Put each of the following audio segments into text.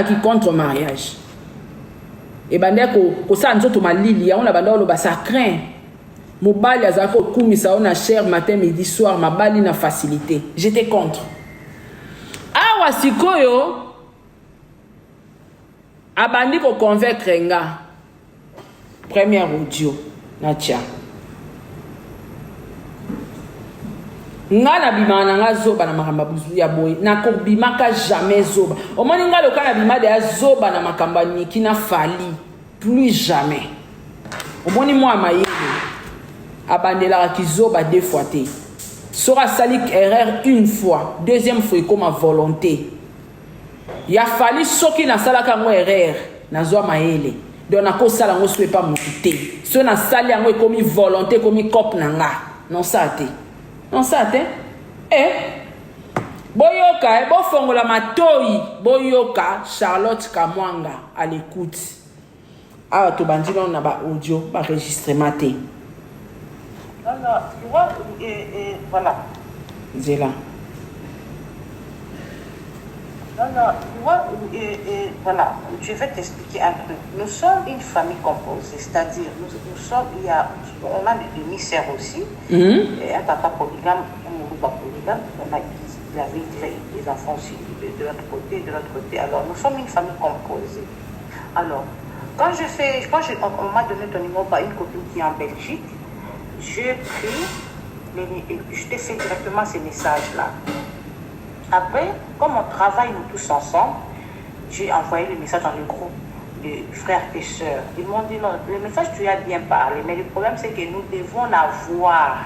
qui contre mariage. Et bande ko ça nzoto malili on la bande lo ça craint. Mobali azako kumisa on a cher matin midi soir mabali na facilité. J'étais contre. Awa sikoyo abandi ko convaincre nga. Premier audio na tia. Nga na bima na nga zoba na makamba buzu ya boy na ko bimaka jamais zoba o moni nga loka na bima de zoba na makamba niki na fali plus jamais o moni moi mayele abandela ki zoba deux fois te sera salik erreur une fois deuxième fois comme ma volonté ya fali soki na salaka ngo erreur na zo mayele donc na ko sala ngo souhait pas monter so na sali ngo comme volonté comme cop na nga non ça te. Non ça te boyoka bofongola matoi boyoka Charlotte Kamwanga à l'écoute ah to bandino na ba audio ba enregistrement te non tu vois voilà zela non tu vois voilà je vais t'expliquer un truc. Nous sommes une famille composée, c'est-à-dire nous sommes on a des demi-sœurs aussi, et un papa polygame, un mourou polygame, il avait des enfants aussi de l'autre côté, alors nous sommes une famille composée. Alors, quand on m'a donné ton numéro par une copine qui est en Belgique, je t'ai fait directement ces messages-là. Après, comme on travaille nous tous ensemble, j'ai envoyé le message dans le groupe de frères et sœurs. Ils m'ont dit non, le message tu as bien parlé, mais le problème c'est que nous devons la voir.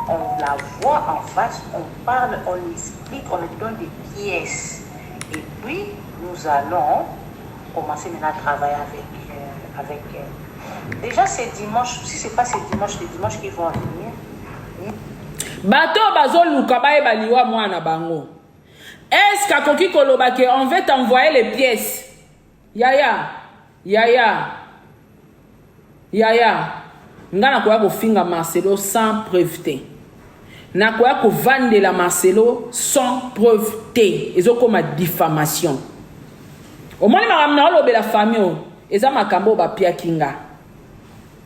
On la voit en face, on parle, on explique, on lui donne des pièces. Et puis, nous allons commencer maintenant à travailler avec elle. Déjà, c'est dimanche, si ce n'est pas c'est dimanche qu'ils vont venir. Bato bazo luka bae baliwa mwana bango. Est-ce qu'à Koki Kolobake, on veut t'envoyer les pièces? Yaya. Nga na koya ko finga Marcelo sans preuve te. Na koya ko vendre la Marcelo sans preuve te. Ezo comme diffamation. Au moins ma na lobe la famille eza makambo ba pia kinga.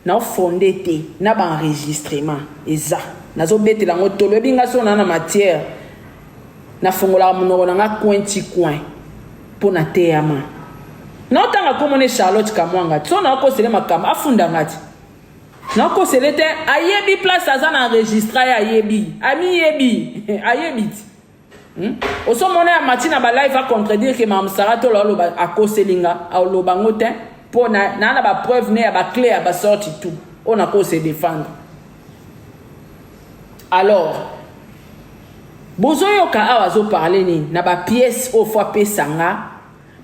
Na fondé te, na ba enregistrement eza. Nazo bete la ngotolo binga so na matière. Na fongola munoko na coin ti coin pour na teyama. Na otanga komone Charlotte Kamwanga. So na ko sele makamba afunda ngati. Na ko sele te ayebi place azana enregistrer ayebi. Ami yebi. Ayebi. Oso mona ya matina ba live a contredire que mam Sarato lo ba akoselinga a lo bangote pour na ba preuve ne ya ba clé ya ba sorti tout. On a ko se défendre. Alors, bozoyoka awazo parler ni na ba pièce au fois pesanga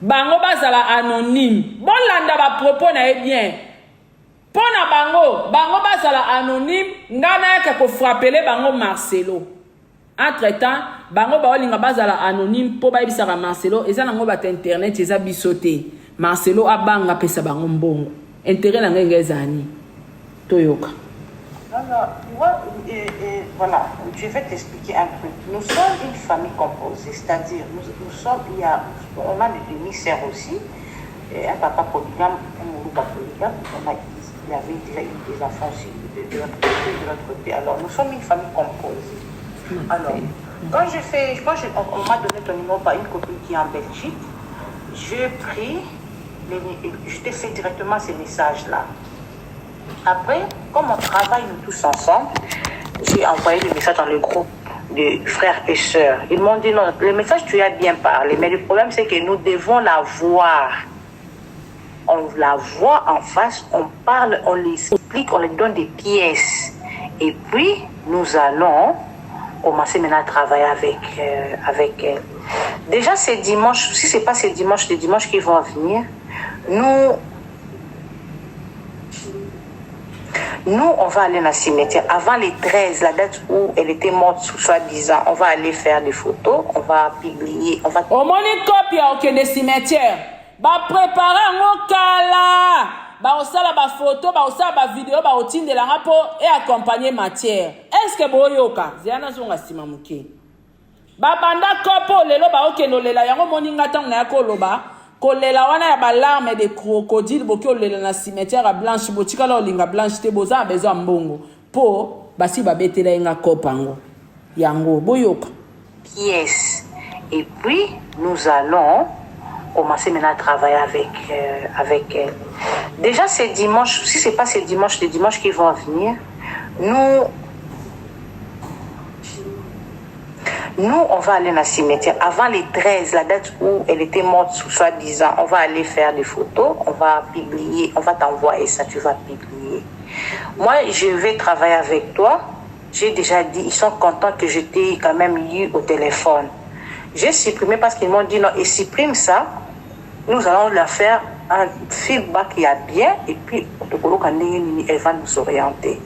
bango bazala anonyme bolanda ba propos na bien pona bango bazala anonyme ngana yaka ko frappeler bango Marcelo entre temps bango ba olinga bazala anonyme po ba ibisaka Marcelo eza nango ba internet eza bisoté Marcelo abanga pesa bango mbongo intérêt na ngezani toyoka. Non, tu vois, voilà, je vais t'expliquer un truc. Nous sommes une famille composée, c'est-à-dire nous sommes, on a des demi-sœurs aussi, et un papa polygame, un mourou polygame, il avait des enfants aussi de l'autre côté, alors nous sommes une famille composée. Alors, quand on m'a donné ton numéro par une copine qui est en Belgique, je t'ai fait directement ces messages-là. Après, comme on travaille nous tous ensemble, j'ai envoyé le message dans le groupe de frères et sœurs. Ils m'ont dit non, le message tu as bien parlé, mais le problème c'est que nous devons la voir. On la voit en face, on parle, on l'explique, on lui donne des pièces. Et puis, nous allons commencer maintenant à travailler avec elle. Déjà, c'est dimanche, si ce n'est pas c'est dimanche qu'ils vont venir, nous, on va aller dans le cimetière. Avant les 13, la date où elle était morte, soi-disant, on va aller faire des photos, on va publier, on va... Au moins une copie au des cimetières. Ba préparer un kala. Ba osala ba photo, ba osala ba vidéo, ba otinde la rapport et accompagner matière. Est-ce que boyoka? Ziana zonga sima muke. babanda kopo lelo ba okeno lela yango moninga tang na koloba kolela wana ya balarme de crocodile boki olela na cimetière à Blanche botikala olinga Blanche te boza besoin mbongo po basi babetela yenga kopango yango boyoka. Yes. Et puis nous allons commencer maintenant à travailler avec elle. Déjà c'est dimanche, si c'est pas ces dimanches, les dimanches qui vont venir, nous, on va aller dans le cimetière. Avant les 13, la date où elle était morte, soi-disant, on va aller faire des photos, on va publier, on va t'envoyer ça, tu vas publier. Moi, je vais travailler avec toi. J'ai déjà dit, ils sont contents que je t'ai quand même eu au téléphone. J'ai supprimé parce qu'ils m'ont dit non, et supprime ça. Nous allons leur faire un feedback qui a bien, et puis elle va nous orienter.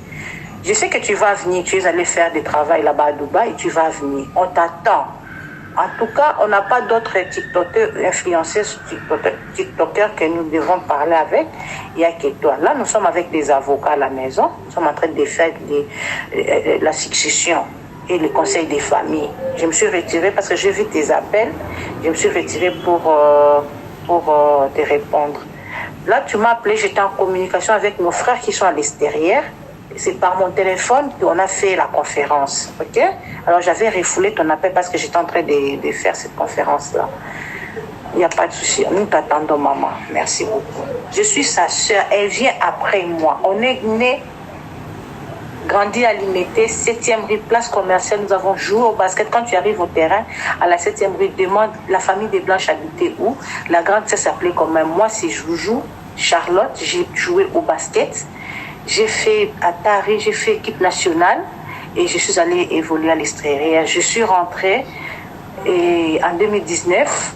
Je sais que tu vas venir, tu es allé faire des travaux là-bas à Dubaï et tu vas venir. On t'attend. En tout cas, on n'a pas d'autres TikTokers, influenceurs, TikTokers que nous devons parler avec. Il n'y a que toi. Là, nous sommes avec des avocats à la maison. Nous sommes en train de faire la succession et le conseil des familles. Je me suis retirée parce que j'ai vu tes appels. Je me suis retirée pour te répondre. Là, tu m'as appelé, j'étais en communication avec nos frères qui sont à l'extérieur. C'est par mon téléphone qu'on a fait la conférence, ok? Alors j'avais refoulé ton appel parce que j'étais en train de faire cette conférence-là. Il n'y a pas de souci. Nous t'attendons, maman. Merci beaucoup. Je suis sa sœur. Elle vient après moi. On est nés, grandi à Limité, 7e rue, place commerciale. Nous avons joué au basket. Quand tu arrives au terrain, à la 7e rue, demande la famille des Blanches habitait où? La grande sœur s'appelait comme moi. C'est Joujou, Charlotte. J'ai joué au basket. J'ai fait Atari, j'ai fait équipe nationale et je suis allée évoluer à l'extérieur. Je suis rentrée et en 2019,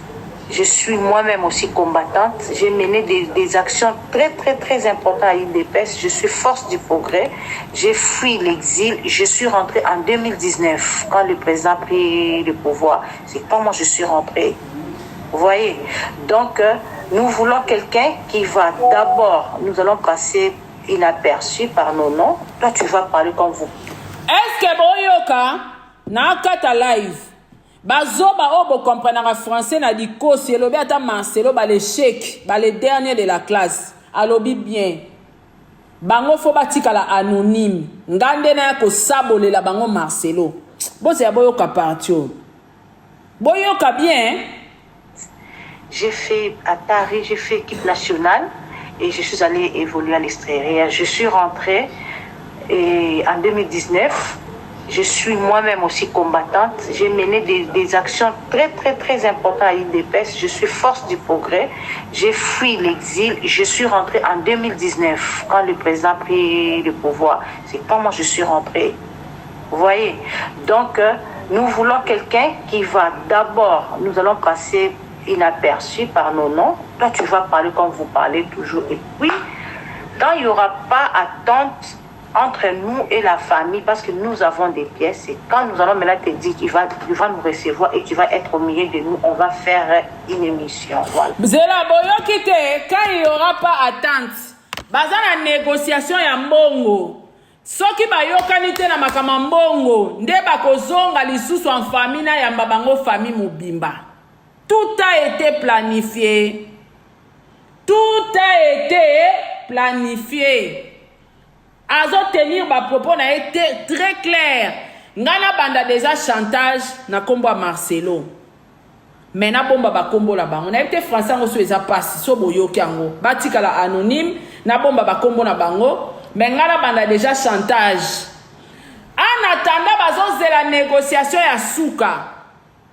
je suis moi-même aussi combattante. J'ai mené des actions très, très, très importantes à l'IDPS. Je suis force du progrès. J'ai fui l'exil. Je suis rentrée en 2019 quand le président a pris le pouvoir. C'est quand moi je suis rentrée. Vous voyez? Donc, nous voulons quelqu'un qui va d'abord, nous allons passer inaperçu par nos noms. Toi, tu vas parler comme vous. Est-ce que boyoka na kata live bazoba obo comprendre français na di kosi elobi ata Marcelo ba l'échec ba les derniers de la classe alobi bien bango fo batikala anonyme ngande na ko sabolela bango Marcelo bose ya boyoka partio boyoka bien. J'ai fait Atari, j'ai fait équipe nationale et je suis allée évoluer à l'extérieur. Je suis rentrée et en 2019, je suis moi-même aussi combattante. J'ai mené des actions très, très, très importantes à l'IDPS. Je suis force du progrès. J'ai fui l'exil. Je suis rentrée en 2019 quand le président a pris le pouvoir. C'est quand moi je suis rentrée. Vous voyez? Donc, nous voulons quelqu'un qui va d'abord, nous allons passer inaperçu par nos noms. Toi, tu vas parler comme vous parlez toujours. Et puis, quand il n'y aura pas attente entre nous et la famille, parce que nous avons des pièces, et quand nous allons maintenant te dire tu vas nous recevoir et tu vas être au milieu de nous, on va faire une émission. Voilà. Zela boyoki te, quand il n'y aura pas attente, baza na négociation ya mbongo. Soki bayokani te na makama mbongo, nde bakozonga lisusu en famille na yamba bango famille mobimba. Tout a été planifié. Tout a été planifié. Azo tenir ba propos na été très clair. Ngana banda déjà chantage na kombo a Marcelo. Mais na bomba ba kombo la bango. Na été français ngo so eza passe so boyoki yango. Batika la anonyme na bomba ba kombo na bango. Mais ngana banda déjà chantage. En attendant bazo zela négociation ya suka.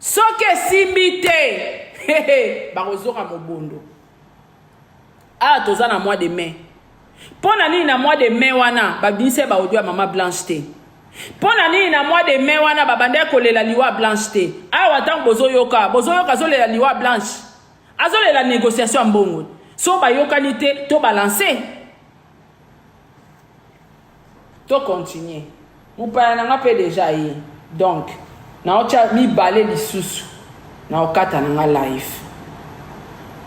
Soke simite. Barozoka mobondo. Ah, toza na mois de mai. Pona nini na mois de mai wana babinise ba audio Maman Blanche te. Pona nini na mois de mai wana babande kolela liwa Blanche te. Awa tang bozoyoka zo lela liwa Blanche. Azo lela négociation mbongo. So ba yokani te to balancer. To continuer. Mupaya nanga pe déjà yi. Donc, na ocha mi balé lisusu. Na okata nanga live.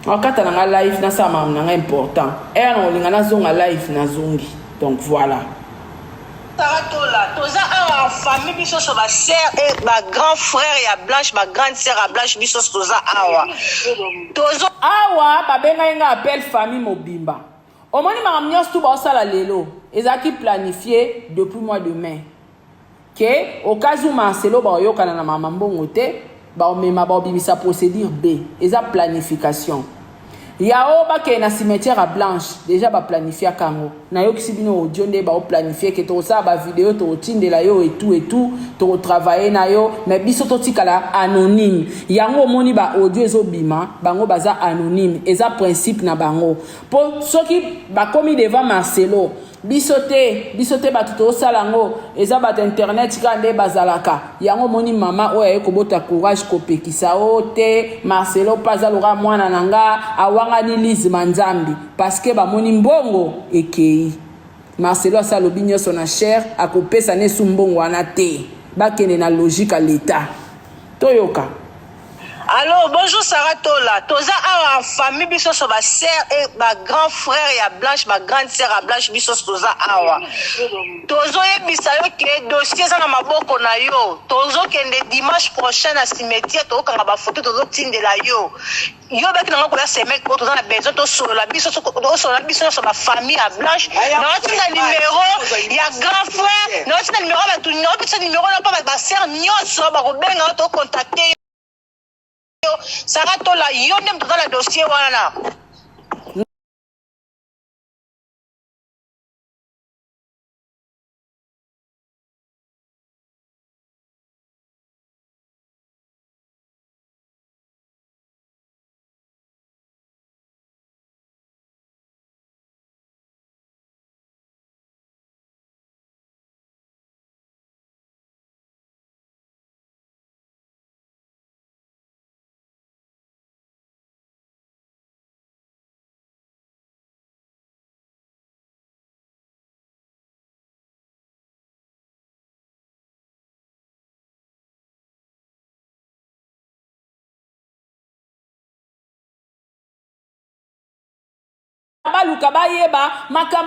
Wakata nanga live na sama nanga important. Et on linga na zonga live na zongi. Donc voilà. Saratola, toza awa famille biso so ba sœur et ba grand frère ya Blanche, ba grande sœur à Blanche biso toza awa. Tozo awa babenga nga appel famille mobimba. Omoni makamnyos tout ba sala lelo, ezaki planifié depuis mois de mai. Que au cas où Marcelo ba yokana na mama mbongo te, ba omema ba obimisa procédure B, eza planification. Yao ba ke na cimetière à Blanche, déjà ba planifier kango. Na yo kisibino audio nde ba planifier que to ça ba vidéo to tindela yo et tout, to travailler na yo, mais biso to tikala anonyme. Yango moni ba audio ezo bima, bango baza anonyme, eza principe na bango. Pour ceux qui ba komi devant Marcelo, bisote batuto salango eza bat internet kande bazalaka yango moni mama oyo ekobota courage kopekisa ote Marcelo pazalora mwana nanga awanga ni Lise Manzambi parce que ba moni mbongo ekei Marcelo asalobi nyonso na cher akopesa ne sumbongo wana te bakene na logique à l'état toyoka. Allô, bonjour Saratola. Toza awa famille biso so ba sœur et ba grand frère ya Blanche, ba grande sœur à Blanche biso toza awa. Tozo yebisa yo ke dossier za na maboko na yo. Tozo kende dimanche prochain na cimetière to kanga ba photo tozo tindela yo. Yo baki na ko la semaine ko toza na besoin to solo la biso so ba famille à Blanche. Na tina numéro ya grand frère, na tina numéro ba tu no pisa numéro na pa ba sœur nyonso ba ko benga to contacter. Saratola, yo nem dans le dossier wana.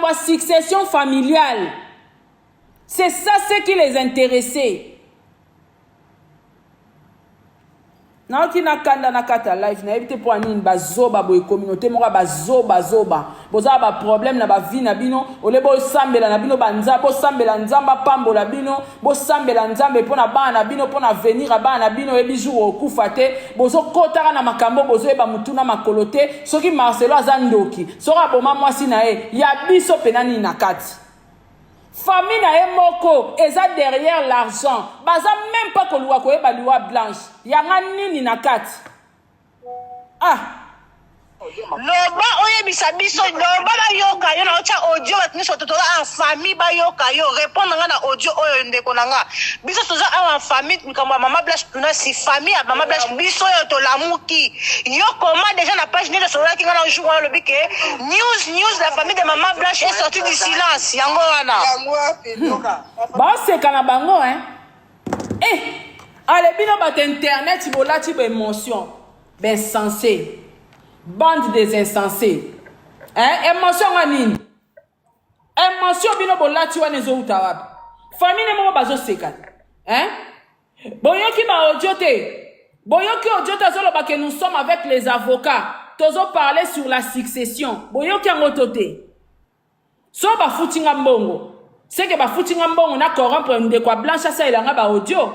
Ma succession familiale. C'est ça ce qui les intéressait. Na ki na kanda na kata life na ebite pour anine bazoba boy communauté moko bazoba boza ba problème na ba vie na bino ole bo sambela na bino banza bo sambela nzamba pambola bino bo sambela nzambe pona bana bino pona venir a bana bino ebi jour okufa te bozo kotaka na makambo bozo eba mutuna makolote soki Marcelo azandoki sora boma mwasi na e ya biso penani na kati. Famille na emoko eza derrière l'argent. Baza même pas ko luwa ko eba luwa Blanche. Yanga nini na kati. Ah. Loba oye bisabiso loba ba yoka yo na ocha audio batni so toto en famille ba yoka yo répondre nga na audio oyo ndeko nanga. Biso toza en famille nkamba mama Blanche tuna si famille ya mama Blanche biso yo to lamuki. Yo comment déjà na page de sola ki nga na jour le biké news la famille de mama Blanche est sortie du silence yango wana. Ba c'est kana bango hein. Eh allez bino bat internet bolati ba émotion. Ben sensé. Bande des insensés. Hein? Émotion anine. Émotion bino bolati wane zo utawapi. Famille mo bazo sekat. Hein? Boyoki ba audio te. Boyoki audio te zolo ba que nous sommes avec les avocats. Tozo parler sur la succession. Boyoki ngotote. So ba futinga mbongo. C'est que ba futinga mbongo na corrompre ndeko Blanche ça ilanga ba audio.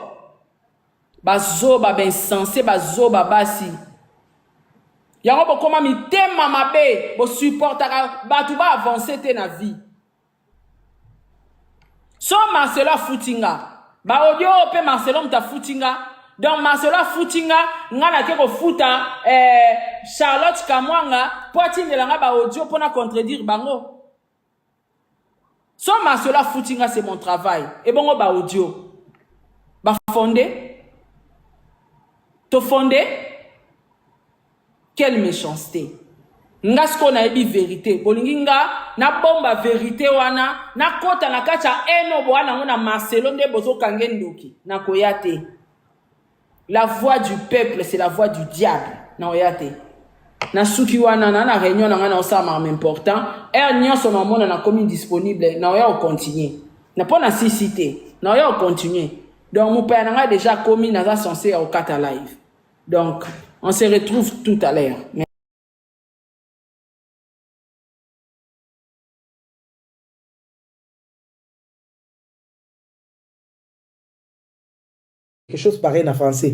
Bazo ba ben insensé bazo ba basi. Yango bokoma mitema mabe bo supportaka batu ba avancer te na vie. So Marcelo footinga ba audio pe Marcelo mta footinga donc Marcelo footinga ngana ke ko futa Charlotte Kamwanga poti ndelanga ba audio pona contredire bango. So Marcelo footinga c'est mon travail et bongo ba audio ba fondé to fondé. Quelle méchanceté. Nga sko na ebi vérité. Bolingi nga na bomba vérité wana na kota na kacha eno bo wana ngona Marcelo nde bozo kangendoki na koyate. La voix du peuple c'est la voix du diable. Na oyate. Na suki wana na réunion na ngana osama important. Er nyonso na mona na komi disponible na oya o continuer. n'a pas na cité non yo continuer donc mon père n'a déjà commis n'a censé au 4 live donc on se retrouve tout à l'heure. Quelque chose pareil en français.